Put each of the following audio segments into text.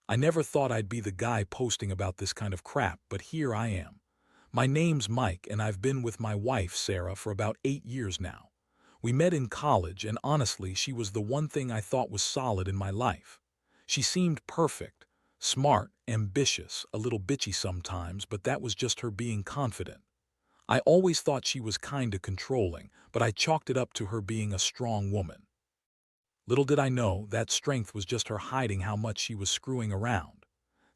I never thought I'd be the guy posting about this kind of crap, but here I am. My name's Mike, and I've been with my wife, Sarah, for about 8 years now. We met in college, and honestly, she was the one thing I thought was solid in my life. She seemed perfect, smart, ambitious, a little bitchy sometimes, but that was just her being confident. I always thought she was kinda controlling, but I chalked it up to her being a strong woman. Little did I know that strength was just her hiding how much she was screwing around.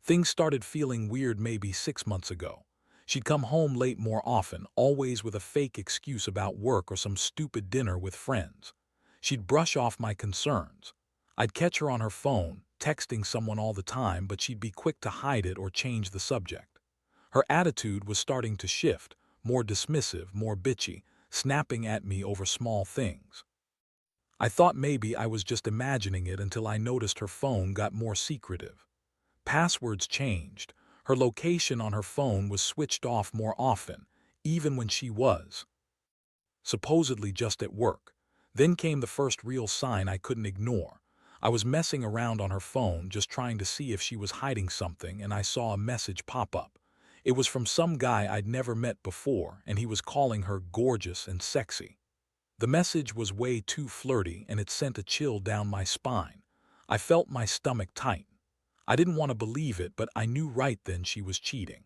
Things started feeling weird maybe 6 months ago. She'd come home late more often, always with a fake excuse about work or some stupid dinner with friends. She'd brush off my concerns. I'd catch her on her phone, texting someone all the time, but she'd be quick to hide it or change the subject. Her attitude was starting to shift, more dismissive, more bitchy, snapping at me over small things. I thought maybe I was just imagining it until I noticed her phone got more secretive. Passwords changed. Her location on her phone was switched off more often, even when she was supposedly just at work. Then came the first real sign I couldn't ignore. I was messing around on her phone just trying to see if she was hiding something, and I saw a message pop up. It was from some guy I'd never met before, and he was calling her gorgeous and sexy. The message was way too flirty, and it sent a chill down my spine. I felt my stomach tighten. I didn't want to believe it, but I knew right then she was cheating.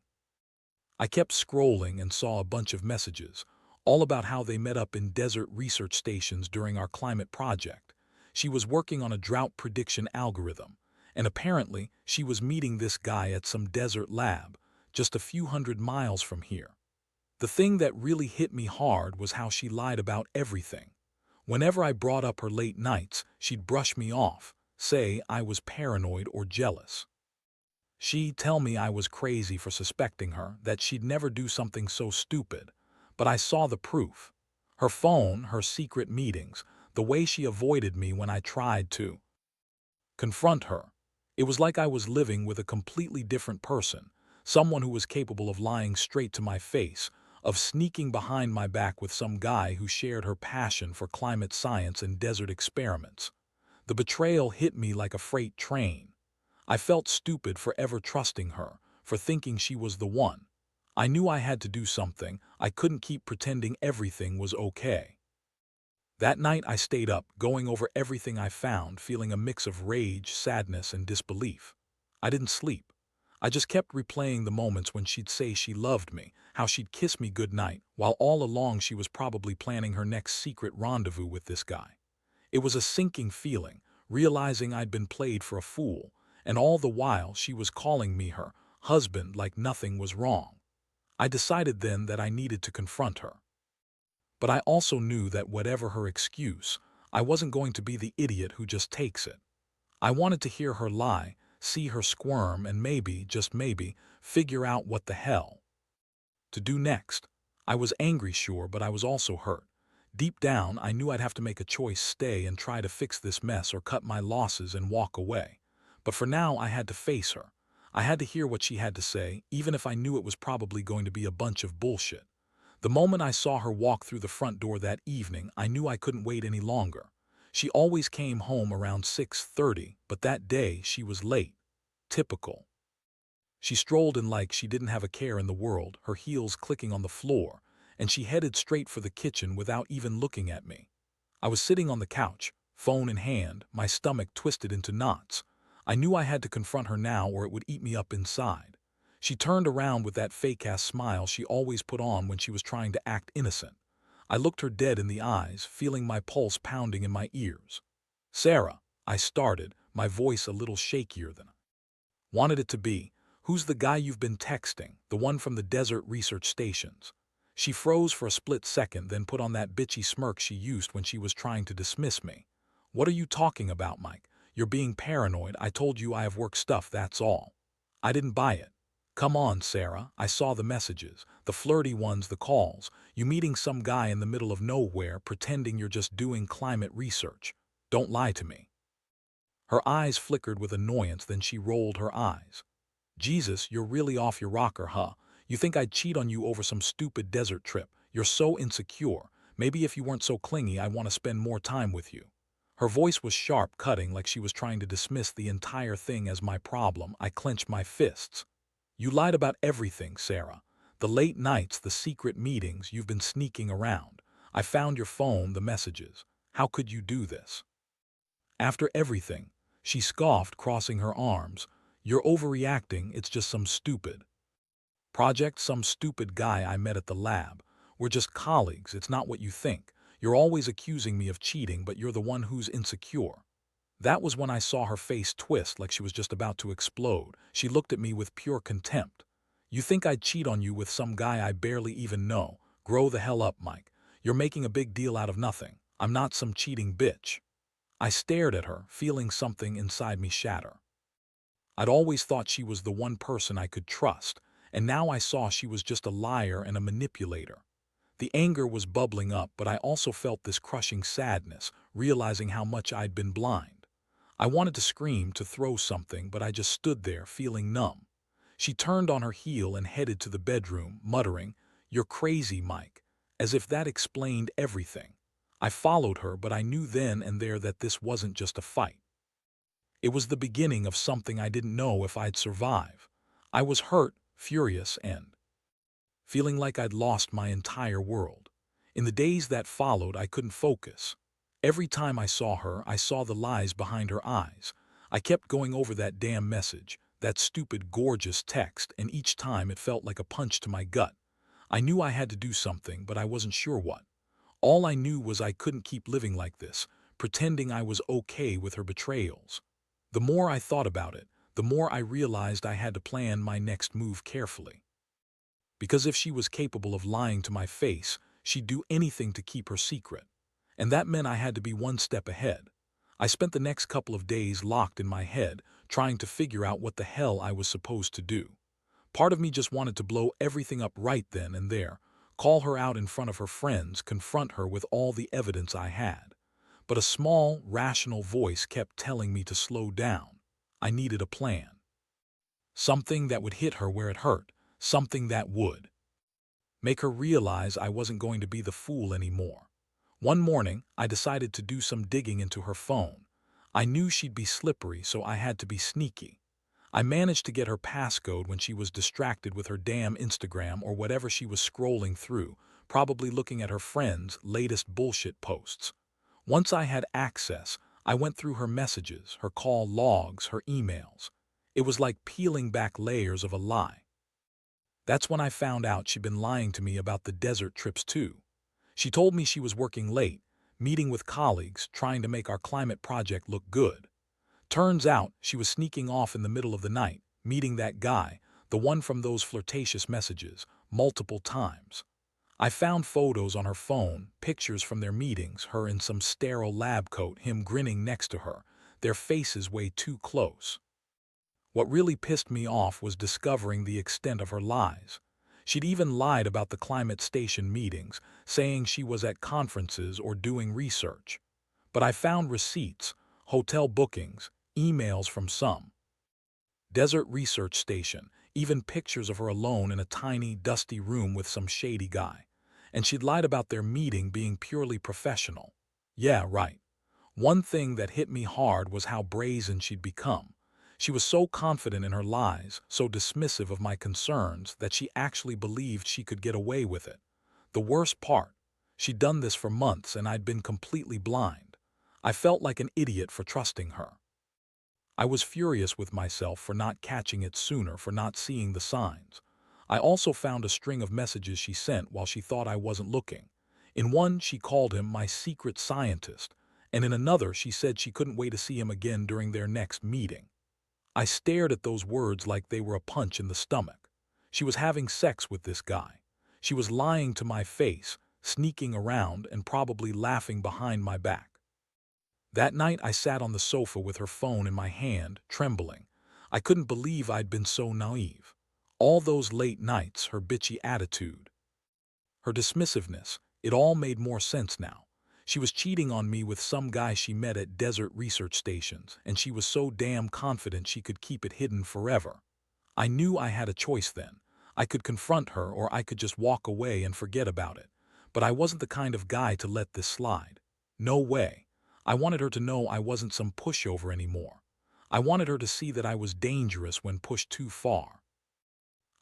I kept scrolling and saw a bunch of messages, all about how they met up in desert research stations during our climate project. She was working on a drought prediction algorithm, and apparently she was meeting this guy at some desert lab, just a few hundred miles from here. The thing that really hit me hard was how she lied about everything. Whenever I brought up her late nights, she'd brush me off, say I was paranoid or jealous. She'd tell me I was crazy for suspecting her, that she'd never do something so stupid. But I saw the proof. Her phone, her secret meetings, the way she avoided me when I tried to confront her. It was like I was living with a completely different person, someone who was capable of lying straight to my face, of sneaking behind my back with some guy who shared her passion for climate science and desert experiments. The betrayal hit me like a freight train. I felt stupid for ever trusting her, for thinking she was the one. I knew I had to do something. I couldn't keep pretending everything was okay. That night I stayed up, going over everything I found, feeling a mix of rage, sadness, and disbelief. I didn't sleep. I just kept replaying the moments when she'd say she loved me, how she'd kiss me goodnight, while all along she was probably planning her next secret rendezvous with this guy. It was a sinking feeling, realizing I'd been played for a fool, and all the while she was calling me her husband like nothing was wrong. I decided then that I needed to confront her. But I also knew that whatever her excuse, I wasn't going to be the idiot who just takes it. I wanted to hear her lie, see her squirm, and maybe, just maybe, figure out what the hell to do next. I was angry, sure, but I was also hurt. Deep down, I knew I'd have to make a choice: stay and try to fix this mess, or cut my losses and walk away. But for now, I had to face her. I had to hear what she had to say, even if I knew it was probably going to be a bunch of bullshit. The moment I saw her walk through the front door that evening, I knew I couldn't wait any longer. She always came home around 6:30, but that day she was late. Typical. She strolled in like she didn't have a care in the world, her heels clicking on the floor, and she headed straight for the kitchen without even looking at me. I was sitting on the couch, phone in hand, my stomach twisted into knots. I knew I had to confront her now or it would eat me up inside. She turned around with that fake-ass smile she always put on when she was trying to act innocent. I looked her dead in the eyes, feeling my pulse pounding in my ears. "Sarah," I started, my voice a little shakier than I wanted it to be. "Who's the guy you've been texting, the one from the desert research stations?" She froze for a split second, then put on that bitchy smirk she used when she was trying to dismiss me. "What are you talking about, Mike? You're being paranoid. I told you I have work stuff, that's all." I didn't buy it. "Come on, Sarah. I saw the messages, the flirty ones, the calls. You meeting some guy in the middle of nowhere, pretending you're just doing climate research. Don't lie to me." Her eyes flickered with annoyance, then she rolled her eyes. "Jesus, you're really off your rocker, huh? You think I'd cheat on you over some stupid desert trip? You're so insecure. Maybe if you weren't so clingy, I'd want to spend more time with you." Her voice was sharp, cutting, like she was trying to dismiss the entire thing as my problem. I clenched my fists. You lied about everything, Sarah. The late nights, the secret meetings, you've been sneaking around. I found your phone, the messages. How could you do this? After everything, she scoffed, crossing her arms. You're overreacting, it's just some stupid project, some stupid guy I met at the lab. We're just colleagues, it's not what you think. You're always accusing me of cheating, but you're the one who's insecure. That was when I saw her face twist like she was just about to explode. She looked at me with pure contempt. You think I'd cheat on you with some guy I barely even know? Grow the hell up, Mike. You're making a big deal out of nothing. I'm not some cheating bitch. I stared at her, feeling something inside me shatter. I'd always thought she was the one person I could trust, and now I saw she was just a liar and a manipulator. The anger was bubbling up, but I also felt this crushing sadness, realizing how much I'd been blind. I wanted to scream, to throw something, but I just stood there, feeling numb. She turned on her heel and headed to the bedroom, muttering, "You're crazy, Mike," as if that explained everything. I followed her, but I knew then and there that this wasn't just a fight. It was the beginning of something I didn't know if I'd survive. I was hurt, furious, and feeling like I'd lost my entire world. In the days that followed, I couldn't focus. Every time I saw her, I saw the lies behind her eyes. I kept going over that damn message, that stupid, gorgeous text, and each time it felt like a punch to my gut. I knew I had to do something, but I wasn't sure what. All I knew was I couldn't keep living like this, pretending I was okay with her betrayals. The more I thought about it, the more I realized I had to plan my next move carefully. Because if she was capable of lying to my face, she'd do anything to keep her secret. And that meant I had to be one step ahead. I spent the next couple of days locked in my head, trying to figure out what the hell I was supposed to do. Part of me just wanted to blow everything up right then and there, call her out in front of her friends, confront her with all the evidence I had. But a small, rational voice kept telling me to slow down. I needed a plan. Something that would hit her where it hurt, something that would make her realize I wasn't going to be the fool anymore. One morning, I decided to do some digging into her phone. I knew she'd be slippery, so I had to be sneaky. I managed to get her passcode when she was distracted with her damn Instagram or whatever she was scrolling through, probably looking at her friends' latest bullshit posts. Once I had access, I went through her messages, her call logs, her emails. It was like peeling back layers of a lie. That's when I found out she'd been lying to me about the desert trips too. She told me she was working late, meeting with colleagues, trying to make our climate project look good. Turns out she was sneaking off in the middle of the night, meeting that guy, the one from those flirtatious messages, multiple times. I found photos on her phone, pictures from their meetings, her in some sterile lab coat, him grinning next to her, their faces way too close. What really pissed me off was discovering the extent of her lies. She'd even lied about the climate station meetings, saying she was at conferences or doing research. But I found receipts, hotel bookings, emails from some desert research station, even pictures of her alone in a tiny, dusty room with some shady guy. And she'd lied about their meeting being purely professional. Yeah, right. One thing that hit me hard was how brazen she'd become. She was so confident in her lies, so dismissive of my concerns, that she actually believed she could get away with it. The worst part, she'd done this for months and I'd been completely blind. I felt like an idiot for trusting her. I was furious with myself for not catching it sooner, for not seeing the signs. I also found a string of messages she sent while she thought I wasn't looking. In one, she called him my secret scientist, and in another, she said she couldn't wait to see him again during their next meeting. I stared at those words like they were a punch in the stomach. She was having sex with this guy. She was lying to my face, sneaking around, and probably laughing behind my back. That night I sat on the sofa with her phone in my hand, trembling. I couldn't believe I'd been so naive. All those late nights, her bitchy attitude, her dismissiveness, it all made more sense now. She was cheating on me with some guy she met at desert research stations, and she was so damn confident she could keep it hidden forever. I knew I had a choice then. I could confront her or I could just walk away and forget about it. But I wasn't the kind of guy to let this slide. No way. I wanted her to know I wasn't some pushover anymore. I wanted her to see that I was dangerous when pushed too far.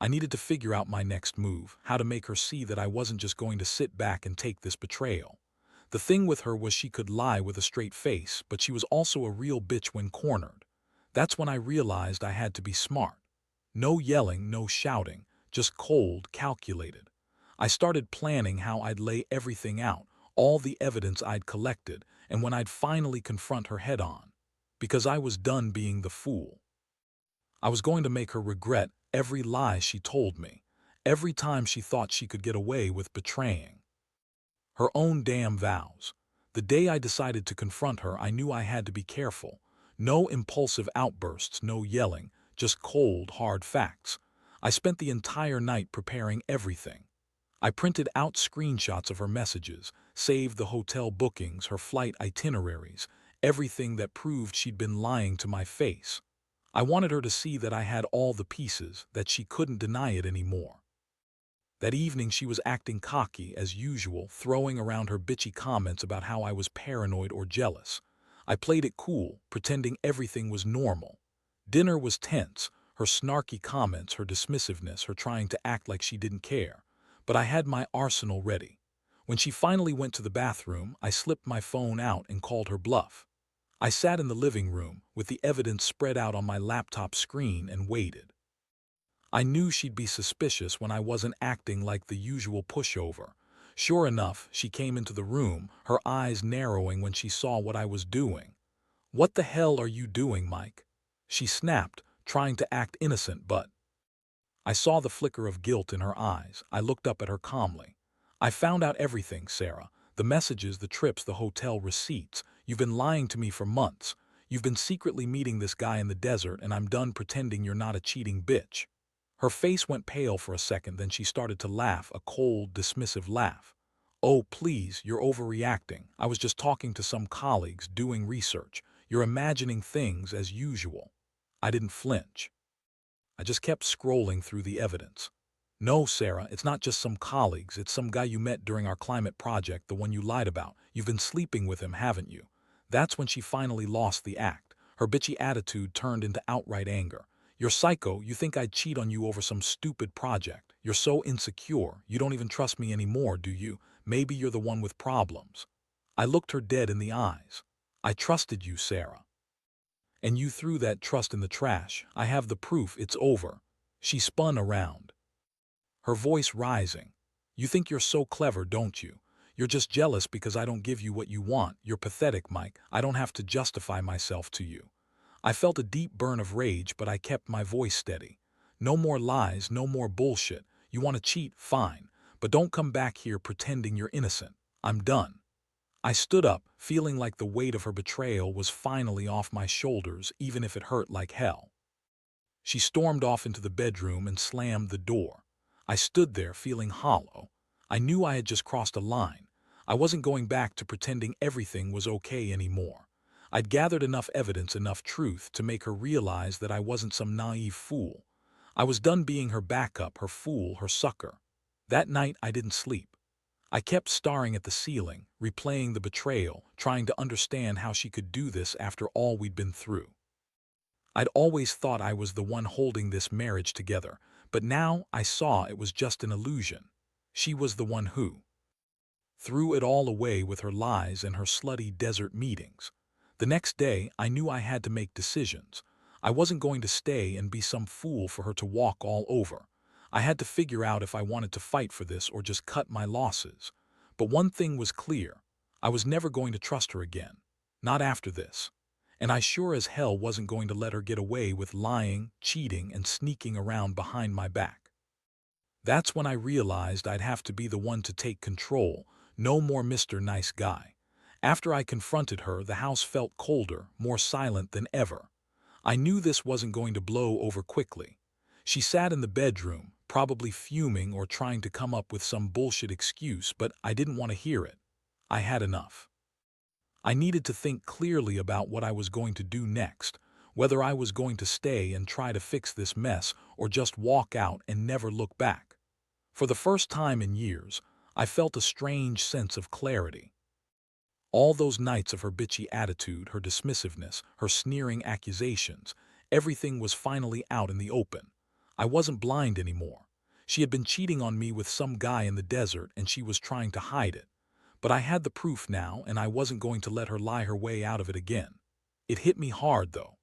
I needed to figure out my next move, how to make her see that I wasn't just going to sit back and take this betrayal. The thing with her was she could lie with a straight face, but she was also a real bitch when cornered. That's when I realized I had to be smart. No yelling, no shouting, just cold, calculated. I started planning how I'd lay everything out, all the evidence I'd collected, and when I'd finally confront her head on. Because I was done being the fool. I was going to make her regret every lie she told me, every time she thought she could get away with betraying her own damn vows. The day I decided to confront her, I knew I had to be careful. No impulsive outbursts, no yelling, just cold, hard facts. I spent the entire night preparing everything. I printed out screenshots of her messages, saved the hotel bookings, her flight itineraries, everything that proved she'd been lying to my face. I wanted her to see that I had all the pieces, that she couldn't deny it anymore. That evening she was acting cocky, as usual, throwing around her bitchy comments about how I was paranoid or jealous. I played it cool, pretending everything was normal. Dinner was tense, her snarky comments, her dismissiveness, her trying to act like she didn't care. But I had my arsenal ready. When she finally went to the bathroom, I slipped my phone out and called her bluff. I sat in the living room, with the evidence spread out on my laptop screen, and waited. I knew she'd be suspicious when I wasn't acting like the usual pushover. Sure enough, she came into the room, her eyes narrowing when she saw what I was doing. "What the hell are you doing, Mike?" she snapped, trying to act innocent, but I saw the flicker of guilt in her eyes. I looked up at her calmly. "I found out everything, Sarah. The messages, the trips, the hotel receipts. You've been lying to me for months. You've been secretly meeting this guy in the desert, and I'm done pretending you're not a cheating bitch." Her face went pale for a second, then she started to laugh, a cold, dismissive laugh. "Oh, please, you're overreacting. I was just talking to some colleagues, doing research. You're imagining things as usual." I didn't flinch. I just kept scrolling through the evidence. "No, Sarah, it's not just some colleagues. It's some guy you met during our climate project, the one you lied about. You've been sleeping with him, haven't you?" That's when she finally lost the act. Her bitchy attitude turned into outright anger. "You're psycho. You think I'd cheat on you over some stupid project. You're so insecure. You don't even trust me anymore, do you? Maybe you're the one with problems." I looked her dead in the eyes. "I trusted you, Sarah. And you threw that trust in the trash. I have the proof. It's over." She spun around, her voice rising. "You think you're so clever, don't you? You're just jealous because I don't give you what you want. You're pathetic, Mike. I don't have to justify myself to you." I felt a deep burn of rage, but I kept my voice steady. "No more lies, no more bullshit. You want to cheat? Fine. But don't come back here pretending you're innocent. I'm done." I stood up, feeling like the weight of her betrayal was finally off my shoulders, even if it hurt like hell. She stormed off into the bedroom and slammed the door. I stood there feeling hollow. I knew I had just crossed a line. I wasn't going back to pretending everything was okay anymore. I'd gathered enough evidence, enough truth to make her realize that I wasn't some naive fool. I was done being her backup, her fool, her sucker. That night I didn't sleep. I kept staring at the ceiling, replaying the betrayal, trying to understand how she could do this after all we'd been through. I'd always thought I was the one holding this marriage together, but now I saw it was just an illusion. She was the one who threw it all away with her lies and her slutty desert meetings. The next day, I knew I had to make decisions. I wasn't going to stay and be some fool for her to walk all over. I had to figure out if I wanted to fight for this or just cut my losses. But one thing was clear. I was never going to trust her again. Not after this. And I sure as hell wasn't going to let her get away with lying, cheating, and sneaking around behind my back. That's when I realized I'd have to be the one to take control. No more Mr. Nice Guy. After I confronted her, the house felt colder, more silent than ever. I knew this wasn't going to blow over quickly. She sat in the bedroom, probably fuming or trying to come up with some bullshit excuse, but I didn't want to hear it. I had enough. I needed to think clearly about what I was going to do next, whether I was going to stay and try to fix this mess or just walk out and never look back. For the first time in years, I felt a strange sense of clarity. All those nights of her bitchy attitude, her dismissiveness, her sneering accusations, everything was finally out in the open. I wasn't blind anymore. She had been cheating on me with some guy in the desert and she was trying to hide it. But I had the proof now and I wasn't going to let her lie her way out of it again. It hit me hard, though.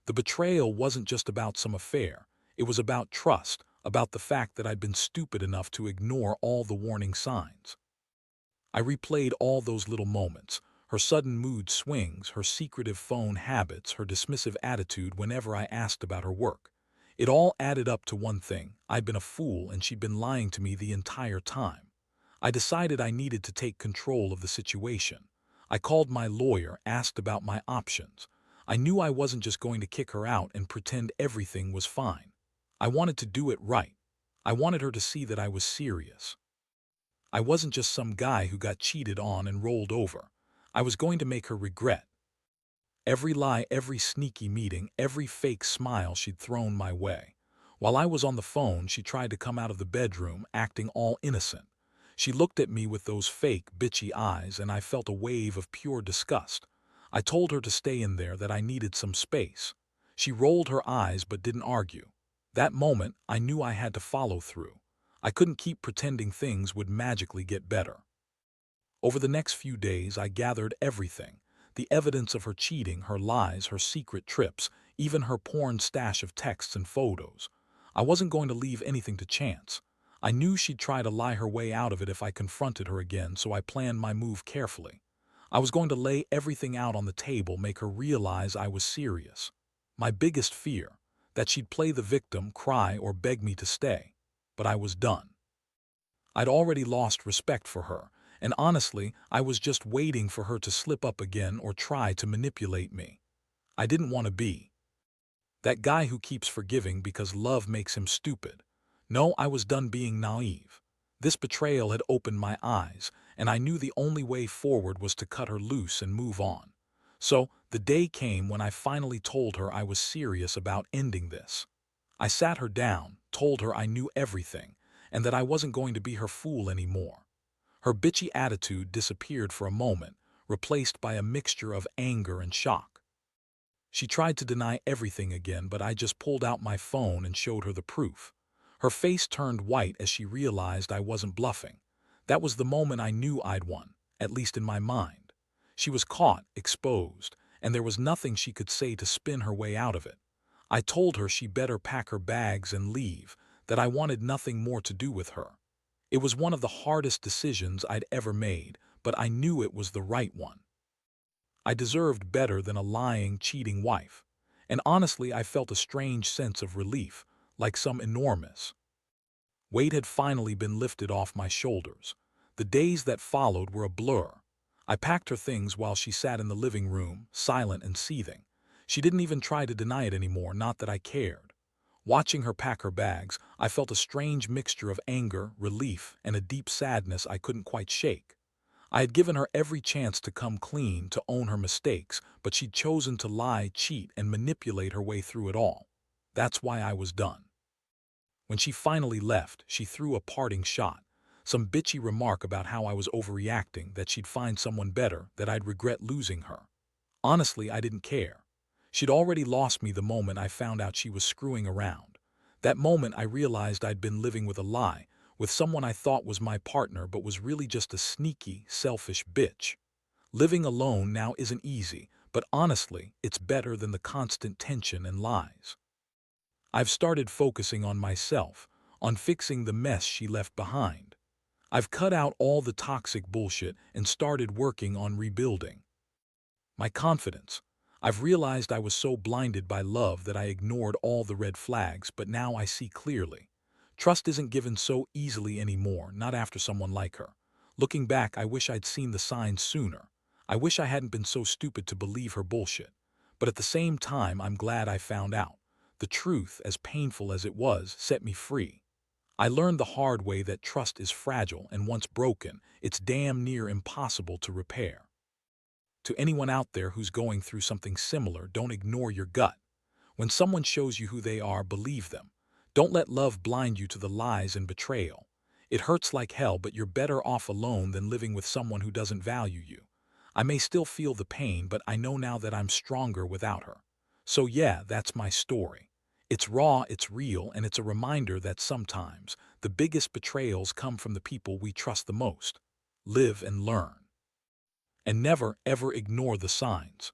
The betrayal wasn't just about some affair. It was about trust, about the fact that I'd been stupid enough to ignore all the warning signs. I replayed all those little moments, her sudden mood swings, her secretive phone habits, her dismissive attitude whenever I asked about her work. It all added up to one thing: I'd been a fool and she'd been lying to me the entire time. I decided I needed to take control of the situation. I called my lawyer, asked about my options. I knew I wasn't just going to kick her out and pretend everything was fine. I wanted to do it right. I wanted her to see that I was serious. I wasn't just some guy who got cheated on and rolled over. I was going to make her regret every lie, every sneaky meeting, every fake smile she'd thrown my way. While I was on the phone, she tried to come out of the bedroom, acting all innocent. She looked at me with those fake, bitchy eyes, and I felt a wave of pure disgust. I told her to stay in there, that I needed some space. She rolled her eyes but didn't argue. That moment, I knew I had to follow through. I couldn't keep pretending things would magically get better. Over the next few days, I gathered everything: the evidence of her cheating, her lies, her secret trips, even her porn stash of texts and photos. I wasn't going to leave anything to chance. I knew she'd try to lie her way out of it if I confronted her again, so I planned my move carefully. I was going to lay everything out on the table, make her realize I was serious. My biggest fear: that she'd play the victim, cry, or beg me to stay. But I was done. I'd already lost respect for her, and honestly, I was just waiting for her to slip up again or try to manipulate me. I didn't want to be that guy who keeps forgiving because love makes him stupid. No, I was done being naive. This betrayal had opened my eyes, and I knew the only way forward was to cut her loose and move on. So, the day came when I finally told her I was serious about ending this. I sat her down, told her I knew everything, and that I wasn't going to be her fool anymore. Her bitchy attitude disappeared for a moment, replaced by a mixture of anger and shock. She tried to deny everything again, but I just pulled out my phone and showed her the proof. Her face turned white as she realized I wasn't bluffing. That was the moment I knew I'd won, at least in my mind. She was caught, exposed, and there was nothing she could say to spin her way out of it. I told her she better pack her bags and leave, that I wanted nothing more to do with her. It was one of the hardest decisions I'd ever made, but I knew it was the right one. I deserved better than a lying, cheating wife. And honestly, I felt a strange sense of relief, like some enormous weight had finally been lifted off my shoulders. The days that followed were a blur. I packed her things while she sat in the living room, silent and seething. She didn't even try to deny it anymore, not that I cared. Watching her pack her bags, I felt a strange mixture of anger, relief, and a deep sadness I couldn't quite shake. I had given her every chance to come clean, to own her mistakes, but she'd chosen to lie, cheat, and manipulate her way through it all. That's why I was done. When she finally left, she threw a parting shot. Some bitchy remark about how I was overreacting, that she'd find someone better, that I'd regret losing her. Honestly, I didn't care. She'd already lost me the moment I found out she was screwing around. That moment I realized I'd been living with a lie, with someone I thought was my partner but was really just a sneaky, selfish bitch. Living alone now isn't easy, but honestly, it's better than the constant tension and lies. I've started focusing on myself, on fixing the mess she left behind. I've cut out all the toxic bullshit and started working on rebuilding my confidence. I've realized I was so blinded by love that I ignored all the red flags, but now I see clearly. Trust isn't given so easily anymore, not after someone like her. Looking back, I wish I'd seen the signs sooner. I wish I hadn't been so stupid to believe her bullshit. But at the same time, I'm glad I found out. The truth, as painful as it was, set me free. I learned the hard way that trust is fragile, and once broken, it's damn near impossible to repair. To anyone out there who's going through something similar, don't ignore your gut. When someone shows you who they are, believe them. Don't let love blind you to the lies and betrayal. It hurts like hell, but you're better off alone than living with someone who doesn't value you. I may still feel the pain, but I know now that I'm stronger without her. So yeah, that's my story. It's raw, it's real, and it's a reminder that sometimes the biggest betrayals come from the people we trust the most. Live and learn. And never, ever ignore the signs.